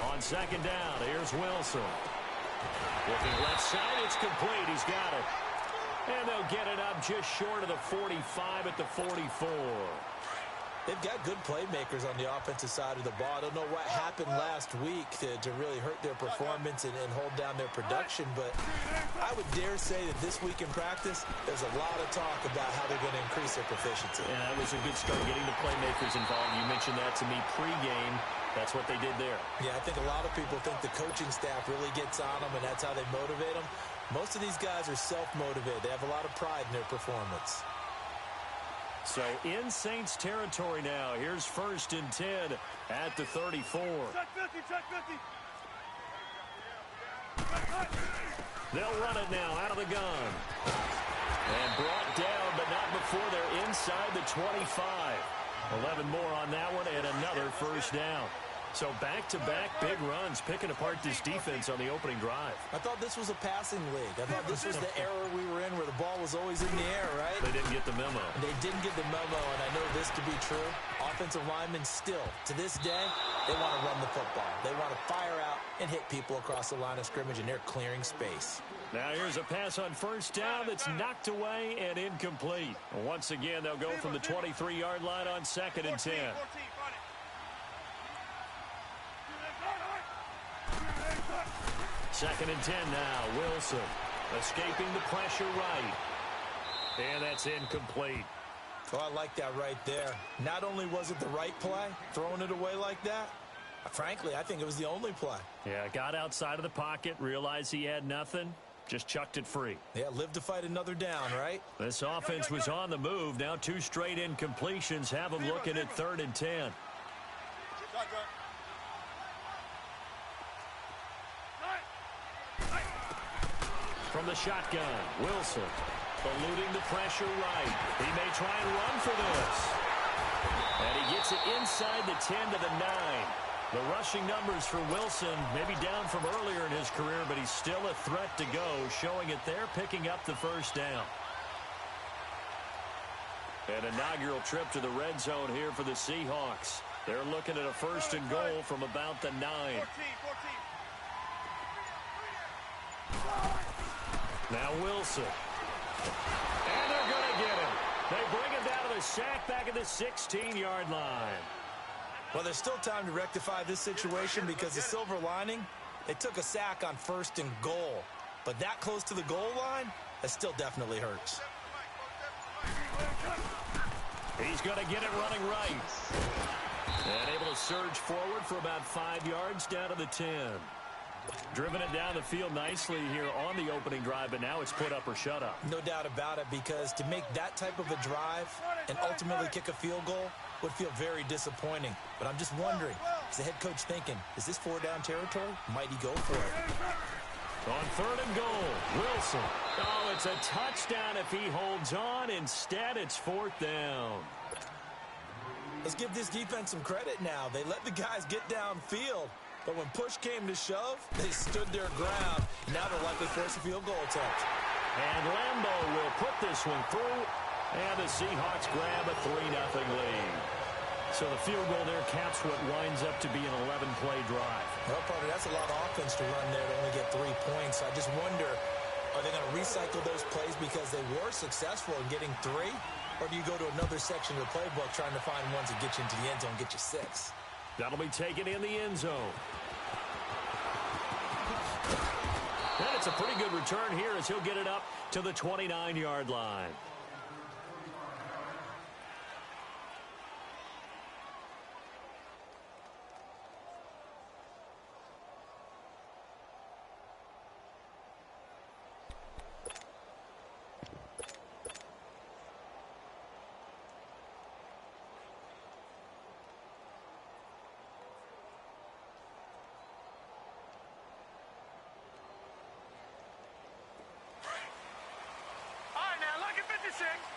On second down, here's Wilson. Looking left side, it's complete. He's got it. And they'll get it up just short of the 45 at the 44. They've got good playmakers on the offensive side of the ball. I don't know what happened last week to really hurt their performance and hold down their production, but I would dare say that this week in practice, there's a lot of talk about how they're going to increase their proficiency. Yeah, that was a good start getting the playmakers involved. You mentioned that to me pregame. That's what they did there. Yeah, I think a lot of people think the coaching staff really gets on them, and that's how they motivate them. Most of these guys are self-motivated. They have a lot of pride in their performance. So in Saints territory now. Here's 1st and 10 at the 34. Check 50, check 50. They'll run it now out of the gun. And brought down, but not before they're inside the 25. 11 more on that one and another 1st down. So back-to-back big runs, picking apart this defense on the opening drive. I thought this was a passing league. I thought this was the era we were in where the ball was always in the air, right? They didn't get the memo. They didn't get the memo, and I know this to be true. Offensive linemen still, to this day, they want to run the football. They want to fire out and hit people across the line of scrimmage, and they're clearing space. Now here's a pass on 1st down that's knocked away and incomplete. Once again, they'll go from the 23-yard line on 2nd and 10. 2nd and 10 now. Wilson escaping the pressure right. And that's incomplete. Oh, I like that right there. Not only was it the right play, throwing it away like that, frankly, I think it was the only play. Yeah, got outside of the pocket, realized he had nothing, just chucked it free. Yeah, live to fight another down, right? This offense was on the move. Now 2 straight incompletions have them looking at 3rd and 10. From the shotgun, Wilson eluding the pressure right. He may try and run for this. And he gets it inside the 10 to the 9. The rushing numbers for Wilson maybe down from earlier in his career, but he's still a threat to go, showing it there, picking up the 1st down. An inaugural trip to the red zone here for the Seahawks. They're looking at a 1st and goal from about the 9. 14. Now Wilson. And they're going to get him. They bring him down to the sack back at the 16-yard line. Well, there's still time to rectify this situation because the silver lining, they took a sack on 1st and goal. But that close to the goal line, that still definitely hurts. He's going to get it running right. And able to surge forward for about 5 yards down to the 10. Driven it down the field nicely here on the opening drive, but now it's put up or shut up. No doubt about it, because to make that type of a drive and ultimately kick a field goal would feel very disappointing. But I'm just wondering, is the head coach thinking, is this 4-down territory? Might he go for it? On 3rd and goal, Wilson. Oh, it's a touchdown if he holds on. Instead, it's 4th down. Let's give this defense some credit now. They let the guys get downfield. But when push came to shove, they stood their ground. Now they'll likely force a field goal attempt. And Lambo will put this one through. And the Seahawks grab a 3-0 lead. So the field goal there caps what winds up to be an 11-play drive. Well, partner, that's a lot of offense to run there to only get 3 points. I just wonder, are they going to recycle those plays because they were successful in getting 3? Or do you go to another section of the playbook trying to find ones that get you into the end zone, get you 6? That'll be taken in the end zone. And it's a pretty good return here as he'll get it up to the 29-yard line.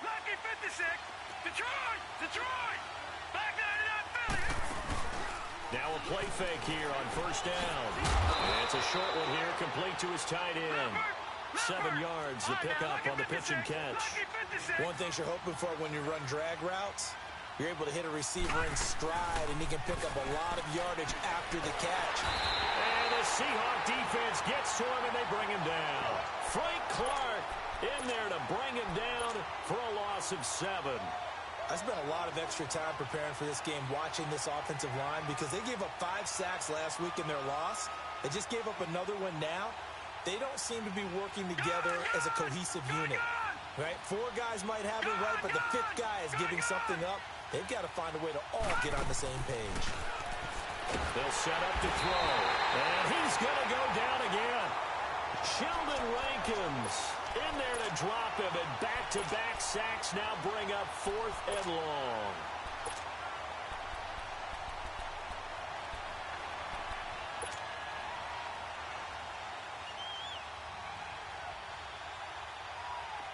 Lucky 56. Detroit. Back 99 Philly. Now a play fake here on 1st down. And it's a short one here, complete to his tight end. 7 yards to pick up on the pitch and catch. One thing you're hoping for when you run drag routes, You're able to hit a receiver in stride, and he can pick up a lot of yardage after the catch. And the Seahawk defense gets to him, and they bring him down. Frank Clark in there to bring him down for a loss of 7. I spent a lot of extra time preparing for this game, watching this offensive line, because they gave up 5 sacks last week in their loss. They just gave up another one now. They don't seem to be working together as a cohesive unit, right? 4 guys might have it right, but the 5th guy is giving something up. They've got to find a way to all get on the same page. They'll set up to throw, and he's going to go down again. Sheldon Rankins in there to drop him, and back-to-back sacks now bring up 4th and long.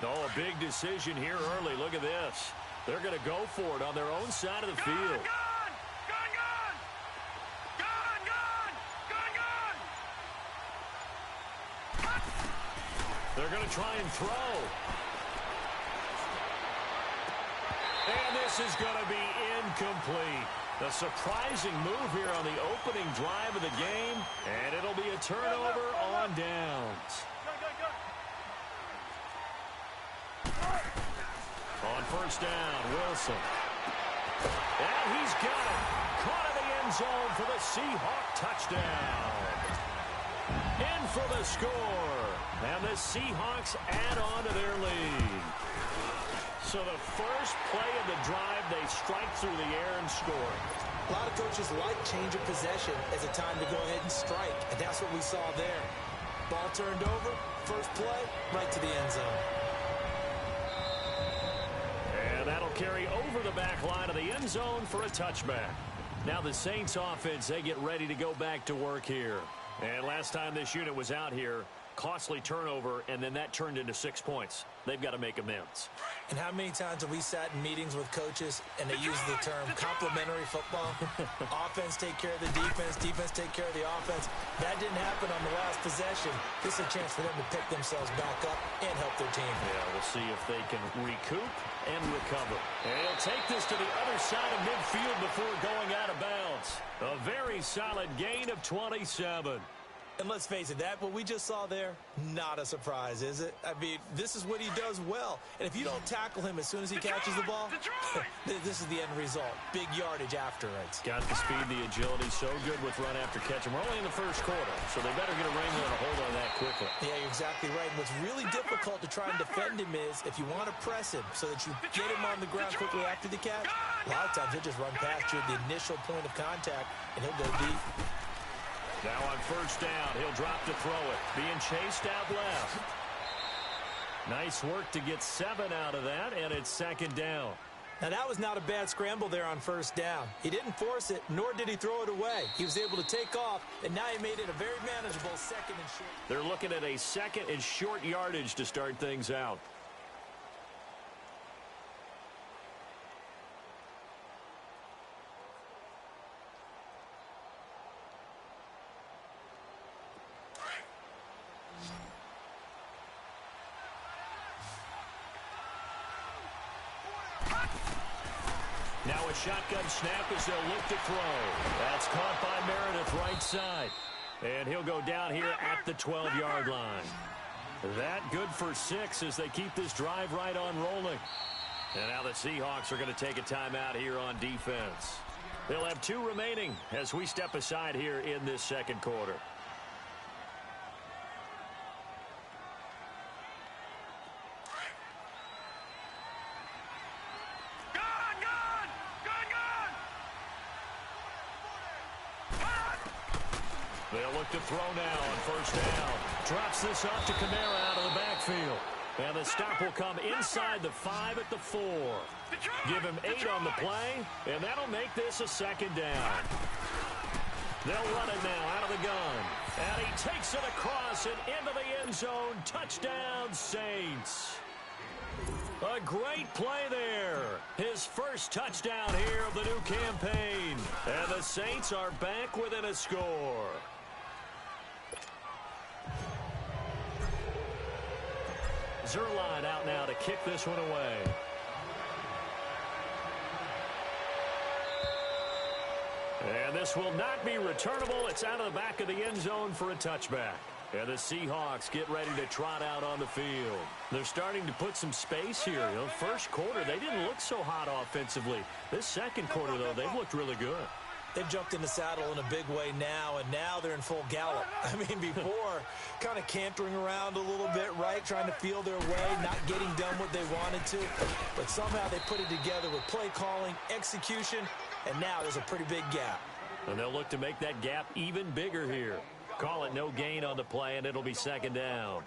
Oh, a big decision here early. Look at this. They're going to go for it on their own side of the field. They're going to try and throw. And this is going to be incomplete. A surprising move here on the opening drive of the game, and it'll be a turnover on downs. On first down, Wilson. And he's got it. Caught in the end zone for the Seahawk touchdown. In for the score. And the Seahawks add on to their lead. So the first play of the drive, they strike through the air and score. A lot of coaches like change of possession as a time to go ahead and strike, and that's what we saw there. Ball turned over, first play, right to the end zone. And that'll carry over the back line of the end zone for a touchback. Now the Saints offense, they get ready to go back to work here. And last time this unit was out here, costly turnover, and then that turned into 6 points. They've got to make amends. And how many times have we sat in meetings with coaches and they use the term complementary football? Offense take care of the defense, defense take care of the offense. That didn't happen on the last possession. This is a chance for them to pick themselves back up and help their team. Yeah, we'll see if they can recoup and recover. And he'll take this to the other side of midfield before going out of bounds. A very solid gain of 27. And let's face it, that what we just saw there, not a surprise, is it? I mean, this is what he does well. And if you don't tackle him as soon as he catches the ball, this is the end result. Big yardage after it. Got the speed, the agility, so good with run after catch. And we're only in the first quarter, so they better get a wrangler and a hold on that quickly. Yeah, you're exactly right. And what's really difficult to try and defend him is if you want to press him so that you get him on the ground quickly after the catch, a lot of times he'll just run past you at the initial point of contact, and he'll go deep. Now on first down, he'll drop to throw it. Being chased out left. Nice work to get 7 out of that, and it's second down. Now that was not a bad scramble there on first down. He didn't force it, nor did he throw it away. He was able to take off, and now he made it a very manageable second and short. They're looking at a second and short yardage to start things out. Now a shotgun snap as they'll look to throw. That's caught by Meredith right side. And he'll go down here at the 12-yard line. That good for 6 as they keep this drive right on rolling. And now the Seahawks are going to take a timeout here on defense. They'll have 2 remaining as we step aside here in this second quarter. They'll look to throw now on first down. Drops this off to Kamara out of the backfield. And the stop will come inside the 5 at the 4. Give him 8 on the play, and that'll make this a second down. They'll run it now out of the gun. And he takes it across and into the end zone. Touchdown, Saints. A great play there. His first touchdown here of the new campaign. And the Saints are back within a score. Zerline out now to kick this one away. this will not be returnable. It's out of the back of the end zone for a touchback. And the Seahawks get ready to trot out on the field. They're starting to put some space here. You know, first quarter, they didn't look so hot offensively. This second quarter, though, they've looked really good. They've jumped in the saddle in a big way now, and now they're in full gallop. I mean, before, kind of cantering around a little bit, right, trying to feel their way, not getting done what they wanted to. But somehow they put it together with play calling, execution, and now there's a pretty big gap. And they'll look to make that gap even bigger here. Call it no gain on the play, and it'll be second down.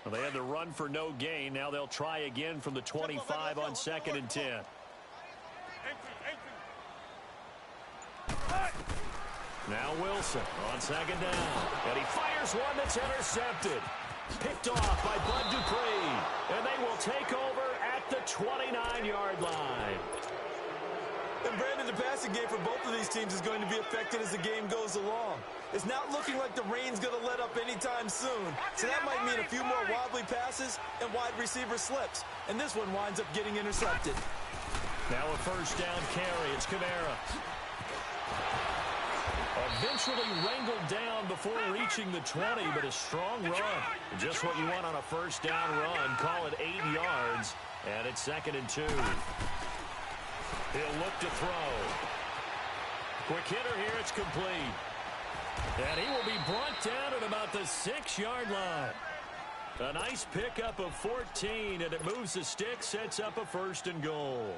Well, they had to run for no gain. Now they'll try again from the 25 on 2nd and 10. Now Wilson on 2nd down. And he fires one that's intercepted. Picked off by Bud Dupree. And they will take over at the 29-yard line. And Brandon, the passing game for both of these teams is going to be affected as the game goes along. It's not looking like the rain's going to let up anytime soon. So that might mean a few more wobbly passes and wide receiver slips. And this one winds up getting intercepted. Now a first down carry. It's Kamara. Eventually wrangled down before reaching the 20, but a strong run. Just what you want on a first down run. Call it 8 yards. And it's 2nd and 2. He'll look to throw. Quick hitter here. It's complete. And he will be brought down at about the 6-yard line. A nice pickup of 14, and it moves the stick, sets up a 1st and goal.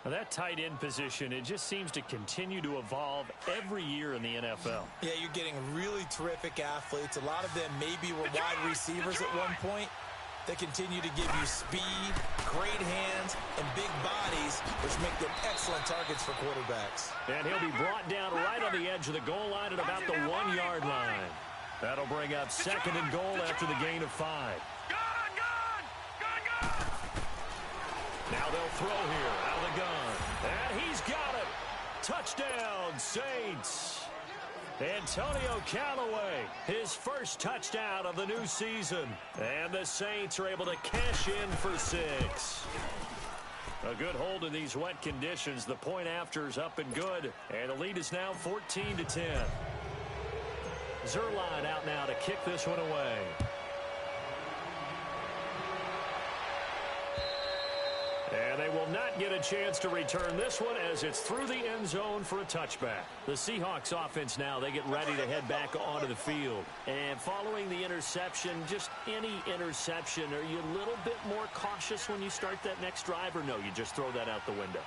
Now that tight end position, it just seems to continue to evolve every year in the NFL. Yeah, you're getting really terrific athletes. A lot of them maybe were wide receivers at one point. They continue to give you speed, great hands, and big bodies, which make them excellent targets for quarterbacks. And he'll be brought down right on the edge of the goal line at about the 1-yard line. That'll bring up 2nd and goal after the gain of 5. Now they'll throw here out of the gun. And he's got it. Touchdown, Saints. Antonio Callaway, his first touchdown of the new season. And the Saints are able to cash in for 6. A good hold in these wet conditions. The point after is up and good. And the lead is now 14-10. Zerline out now to kick this one away. And they will not get a chance to return this one as it's through the end zone for a touchback. The Seahawks offense now, they get ready to head back onto the field. And following the interception, just any interception, are you a little bit more cautious when you start that next drive, or no, you just throw that out the window?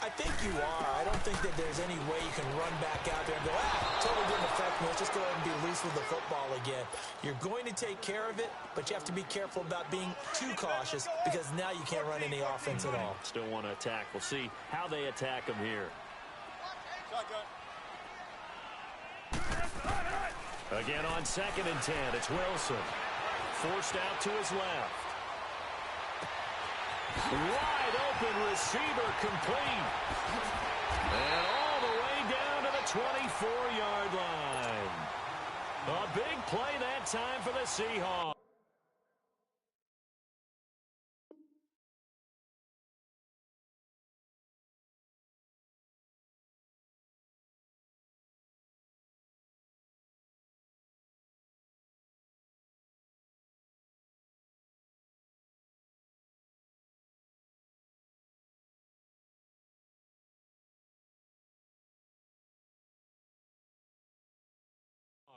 I think you are. I don't think that there's any way you can run back out there and go, totally didn't affect me. Let's just go ahead and be loose with the football again. You're going to take care of it, but you have to be careful about being too cautious because now you can't run any offense at all. Still want to attack. We'll see how they attack them here. Again on 2nd and 10, it's Wilson. Forced out to his left. Wide open receiver complete. And all the way down to the 24-yard line. A big play that time for the Seahawks.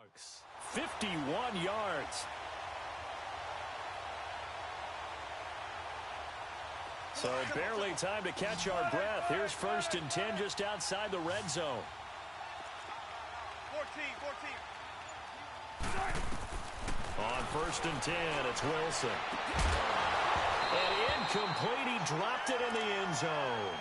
Seahawks, 51 yards. So barely time to catch our breath. Here's 1st and 10 just outside the red zone. 14. On 1st and 10, it's Wilson. And incomplete. He dropped it in the end zone.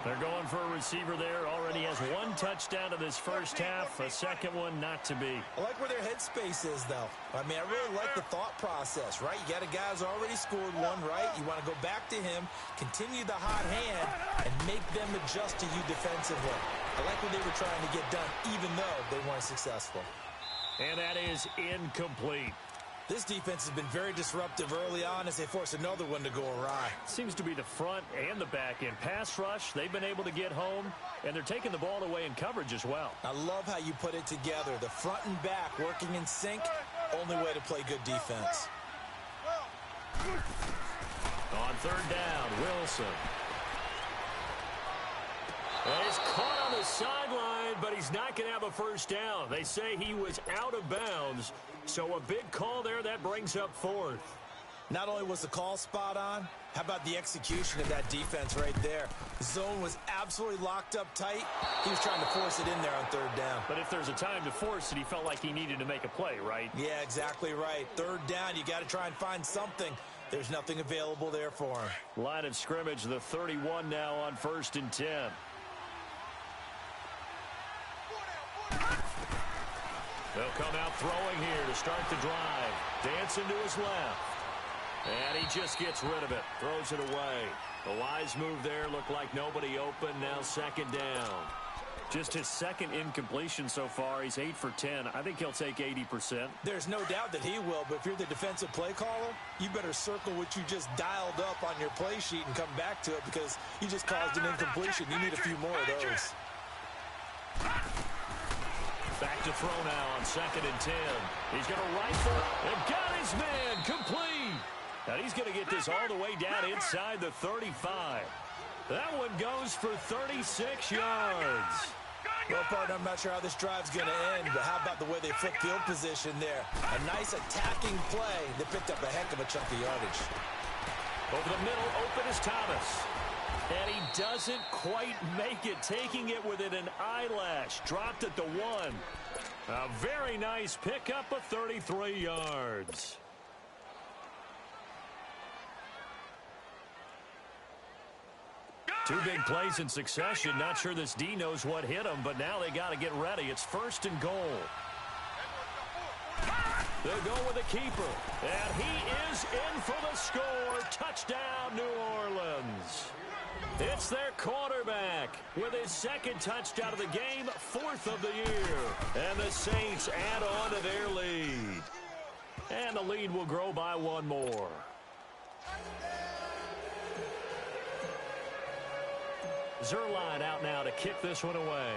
They're going for a receiver there. Already has 1 touchdown in this first half. A second one not to be. I like where their headspace is, though. I mean, I really like the thought process, right? You got a guy who's already scored 1, right? You want to go back to him, continue the hot hand, and make them adjust to you defensively. I like what they were trying to get done, even though they weren't successful. And that is incomplete. This defense has been very disruptive early on as they force another one to go awry. Seems to be the front and the back end. Pass rush, they've been able to get home, and they're taking the ball away in coverage as well. I love how you put it together. The front and back working in sync, only way to play good defense. On third down, Wilson. And he's caught on the sideline, but he's not going to have a first down. They say he was out of bounds, so a big call there that brings up fourth. Not only was the call spot on, how about the execution of that defense right there? The zone was absolutely locked up tight. He was trying to force it in there on third down. But if there's a time to force it, he felt like he needed to make a play, right? Yeah, exactly right. Third down, you got to try and find something. There's nothing available there for him. Line of scrimmage, the 31 now on 1st and 10. They'll come out throwing here to start the drive. Dancing to his left. And he just gets rid of it. Throws it away. The wise move there. Looked like nobody open. Now second down. Just his second incompletion so far. He's 8 for 10. I think he'll take 80%. There's no doubt that he will, but if you're the defensive play caller, you better circle what you just dialed up on your play sheet and come back to it because you just caused an incompletion. You need a few more of those. Back to throw now on 2nd and 10. He's going to rifle and got his man complete. And he's going to get this all the way down inside the 35. That one goes for 36 yards. Well, partner, I'm not sure how this drive's going to end, but how about the way they flip field position there? A nice attacking play that picked up a heck of a chunk of yardage. Over the middle, open is Thomas. And he doesn't quite make it, taking it within an eyelash. Dropped at the 1. A very nice pickup of 33 yards. Two big plays in succession. Not sure this D knows what hit him, but now they got to get ready. It's 1st and goal. They'll go with the keeper. And he is in for the score. Touchdown, New Orleans. It's their quarterback with his second touchdown of the game, 4th of the year. And the Saints add on to their lead. And the lead will grow by 1 more. Zerline out now to kick this one away.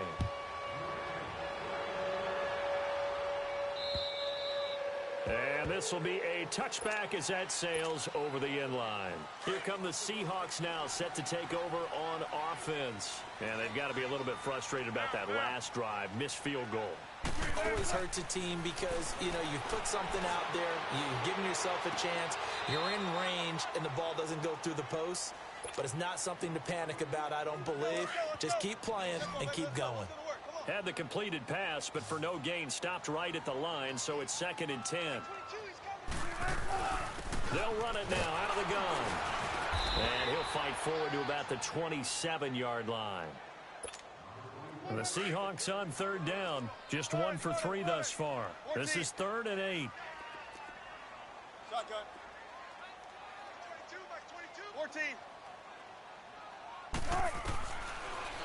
And this will be a touchback as that sails over the end line. Here come the Seahawks now, set to take over on offense. And they've got to be a little bit frustrated about that last drive, missed field goal. Always hurts a team because, you know, you put something out there, you're giving yourself a chance, you're in range, and the ball doesn't go through the post. But it's not something to panic about, I don't believe. Just keep playing and keep going. Had the completed pass, but for no gain, stopped right at the line, so it's 2nd and 10. They'll run it now out of the gun. And he'll fight forward to about the 27-yard line. And the Seahawks on 3rd down, just 1 for 3 thus far. This is 3rd and 8. Shotgun. 14.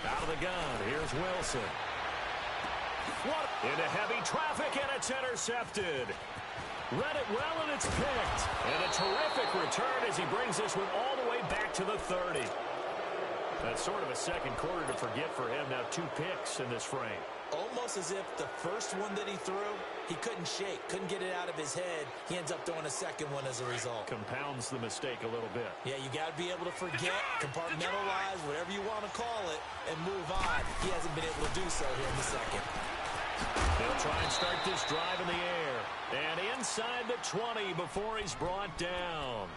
Out of the gun, here's Wilson. What? Into heavy traffic, and it's intercepted. Read it well, and it's picked. And a terrific return as he brings this one all the way back to the 30. That's sort of a second quarter to forget for him. Now 2 picks in this frame. Almost as if the first one that he threw, he couldn't shake, couldn't get it out of his head. He ends up throwing a second one as a result. Compounds the mistake a little bit. Yeah, you got to be able to forget, compartmentalize, whatever you want to call it, and move on. He hasn't been able to do so here in the second. They'll try and start this drive in the air. And inside the 20 before he's brought down.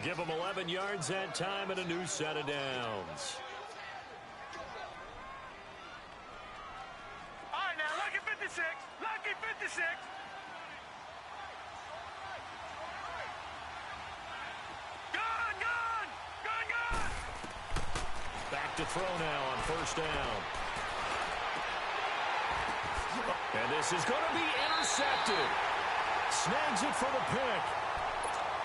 Give him 11 yards that time and a new set of downs. All right, now, lucky 56. Lucky 56. Gun! Back to throw now on 1st down. And this is going to be intercepted. Snags it for the pick.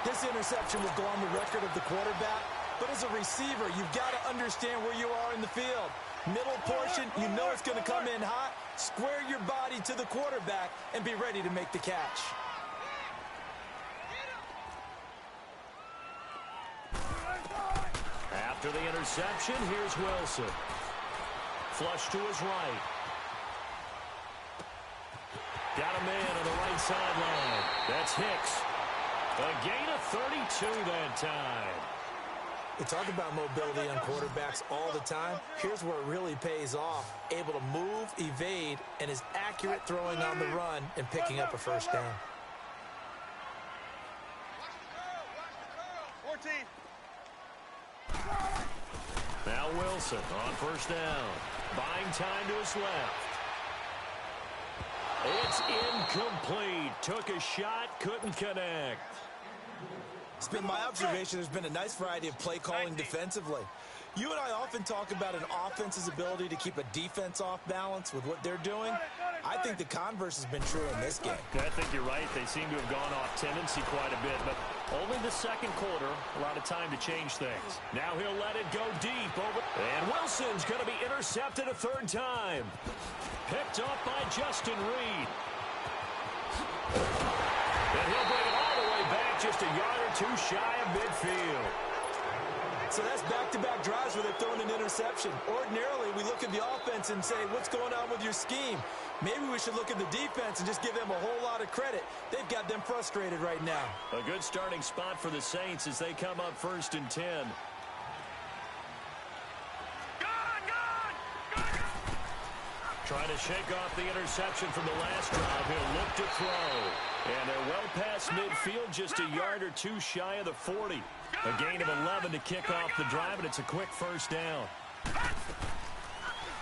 This interception will go on the record of the quarterback, but as a receiver, you've got to understand where you are in the field. Middle portion, you know it's going to come in hot. Square your body to the quarterback and be ready to make the catch. After the interception, here's Wilson. Flush to his right. Got a man on the right sideline. That's Hicks. A gain of 32 that time. We talk about mobility on quarterbacks all the time. Here's where it really pays off. Able to move, evade, and is accurate throwing on the run and picking up a first down. 14. Now Wilson on first down. Buying time to his left. It's incomplete. Took a shot, couldn't connect. It's been my observation there's been a nice variety of play calling defensively. You and I often talk about an offense's ability to keep a defense off balance with what they're doing. I think the converse has been true in this game. I think you're right. They seem to have gone off tendency quite a bit, but only the second quarter, a lot of time to change things. Now he'll let it go deep over. And Wilson's going to be intercepted a third time. Picked up by Justin Reed. And he'll bring it all the way back, just a yard or two shy of midfield. So that's back-to-back drives where they've thrown an interception. Ordinarily, we look at the offense and say, what's going on with your scheme? Maybe we should look at the defense and just give them a whole lot of credit. They've got them frustrated right now. A good starting spot for the Saints as they come up 1st and 10. Trying to shake off the interception from the last drive. He'll look to throw. And they're well past midfield, just a yard or two shy of the 40. A gain of 11 to kick off the drive, and it's a quick first down.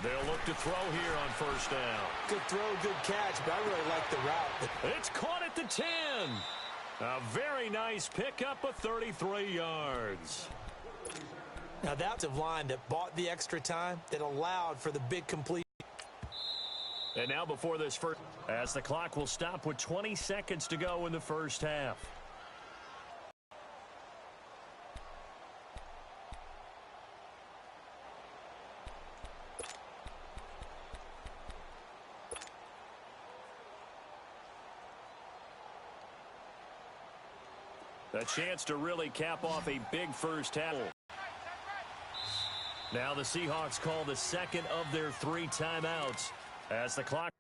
They'll look to throw here on first down. Good throw, good catch, but I really like the route. It's caught at the 10. A very nice pickup of 33 yards. Now that's a line that bought the extra time, that allowed for the big completion. And now before this first, as the clock will stop with 20 seconds to go in the first half. A chance to really cap off a big first half. Now the Seahawks call the second of their 3 timeouts as the clock.